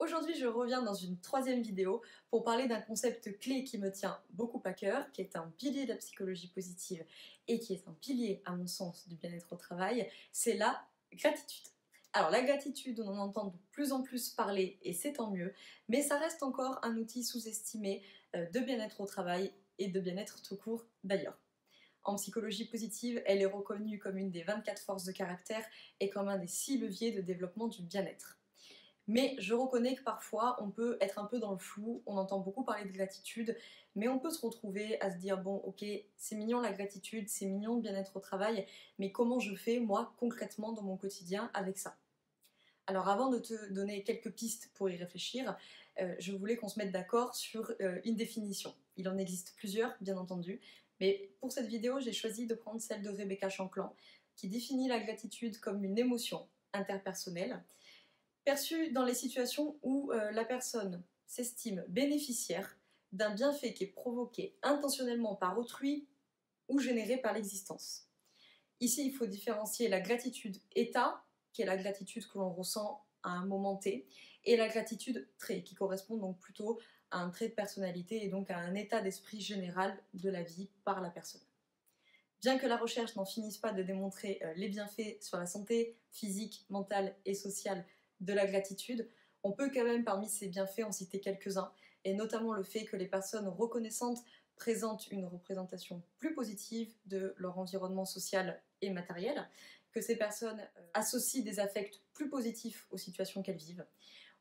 Aujourd'hui, je reviens dans une troisième vidéo pour parler d'un concept clé qui me tient beaucoup à cœur, qui est un pilier de la psychologie positive et qui est un pilier, à mon sens, du bien-être au travail, c'est la gratitude. Alors la gratitude, on en entend de plus en plus parler et c'est tant mieux, mais ça reste encore un outil sous-estimé de bien-être au travail et de bien-être tout court d'ailleurs. En psychologie positive, elle est reconnue comme une des 24 forces de caractère et comme un des 6 leviers de développement du bien-être. Mais je reconnais que parfois on peut être un peu dans le flou, on entend beaucoup parler de gratitude, mais on peut se retrouver à se dire bon ok, c'est mignon la gratitude, c'est mignon le bien-être au travail, mais comment je fais moi concrètement dans mon quotidien avec ça? Alors avant de te donner quelques pistes pour y réfléchir, je voulais qu'on se mette d'accord sur une définition. Il en existe plusieurs, bien entendu, mais pour cette vidéo j'ai choisi de prendre celle de Rebecca Shankland, qui définit la gratitude comme une émotion interpersonnelle perçu dans les situations où la personne s'estime bénéficiaire d'un bienfait qui est provoqué intentionnellement par autrui ou généré par l'existence. Ici, il faut différencier la gratitude état, qui est la gratitude que l'on ressent à un moment T, et la gratitude trait, qui correspond donc plutôt à un trait de personnalité et donc à un état d'esprit général de la vie par la personne. Bien que la recherche n'en finisse pas de démontrer les bienfaits sur la santé physique, mentale et sociale de la gratitude, on peut quand même parmi ces bienfaits en citer quelques-uns, et notamment le fait que les personnes reconnaissantes présentent une représentation plus positive de leur environnement social et matériel, que ces personnes associent des affects plus positifs aux situations qu'elles vivent.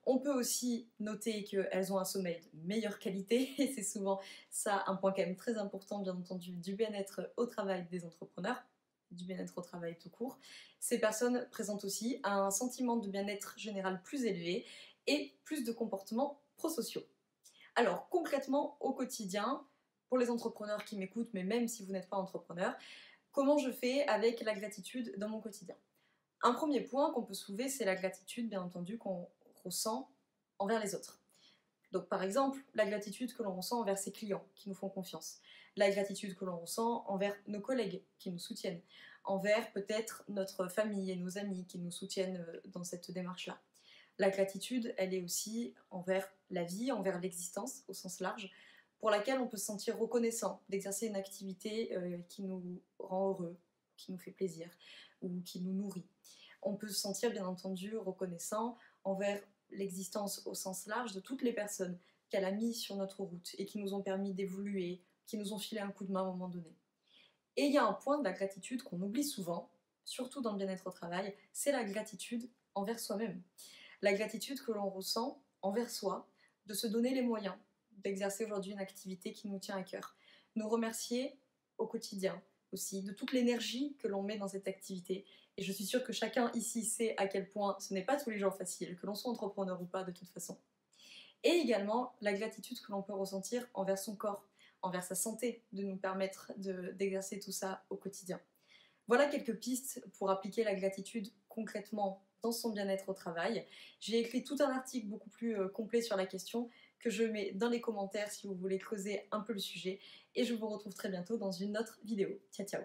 On peut aussi noter qu'elles ont un sommeil de meilleure qualité, et c'est souvent ça un point quand même très important, bien entendu, du bien-être au travail des entrepreneurs, du bien-être au travail tout court. Ces personnes présentent aussi un sentiment de bien-être général plus élevé et plus de comportements prosociaux. Alors concrètement, au quotidien, pour les entrepreneurs qui m'écoutent, mais même si vous n'êtes pas entrepreneur, comment je fais avec la gratitude dans mon quotidien? Un premier point qu'on peut soulever, c'est la gratitude, bien entendu, qu'on ressent envers les autres. Donc par exemple, la gratitude que l'on ressent envers ses clients qui nous font confiance, la gratitude que l'on ressent envers nos collègues qui nous soutiennent, envers peut-être notre famille et nos amis qui nous soutiennent dans cette démarche-là. La gratitude, elle est aussi envers la vie, envers l'existence au sens large, pour laquelle on peut se sentir reconnaissant d'exercer une activité qui nous rend heureux, qui nous fait plaisir ou qui nous nourrit. On peut se sentir bien entendu reconnaissant envers l'existence au sens large de toutes les personnes qu'elle a mis sur notre route et qui nous ont permis d'évoluer, qui nous ont filé un coup de main à un moment donné. Et il y a un point de la gratitude qu'on oublie souvent, surtout dans le bien-être au travail, c'est la gratitude envers soi-même. La gratitude que l'on ressent envers soi, de se donner les moyens d'exercer aujourd'hui une activité qui nous tient à cœur. Nous remercier au quotidien aussi de toute l'énergie que l'on met dans cette activité. Et je suis sûre que chacun ici sait à quel point ce n'est pas tous les jours facile, que l'on soit entrepreneur ou pas de toute façon. Et également la gratitude que l'on peut ressentir envers son corps, envers sa santé, de nous permettre d'exercer tout ça au quotidien. Voilà quelques pistes pour appliquer la gratitude concrètement dans son bien-être au travail. J'ai écrit tout un article beaucoup plus complet sur la question que je mets dans les commentaires si vous voulez creuser un peu le sujet. Et je vous retrouve très bientôt dans une autre vidéo. Ciao ciao!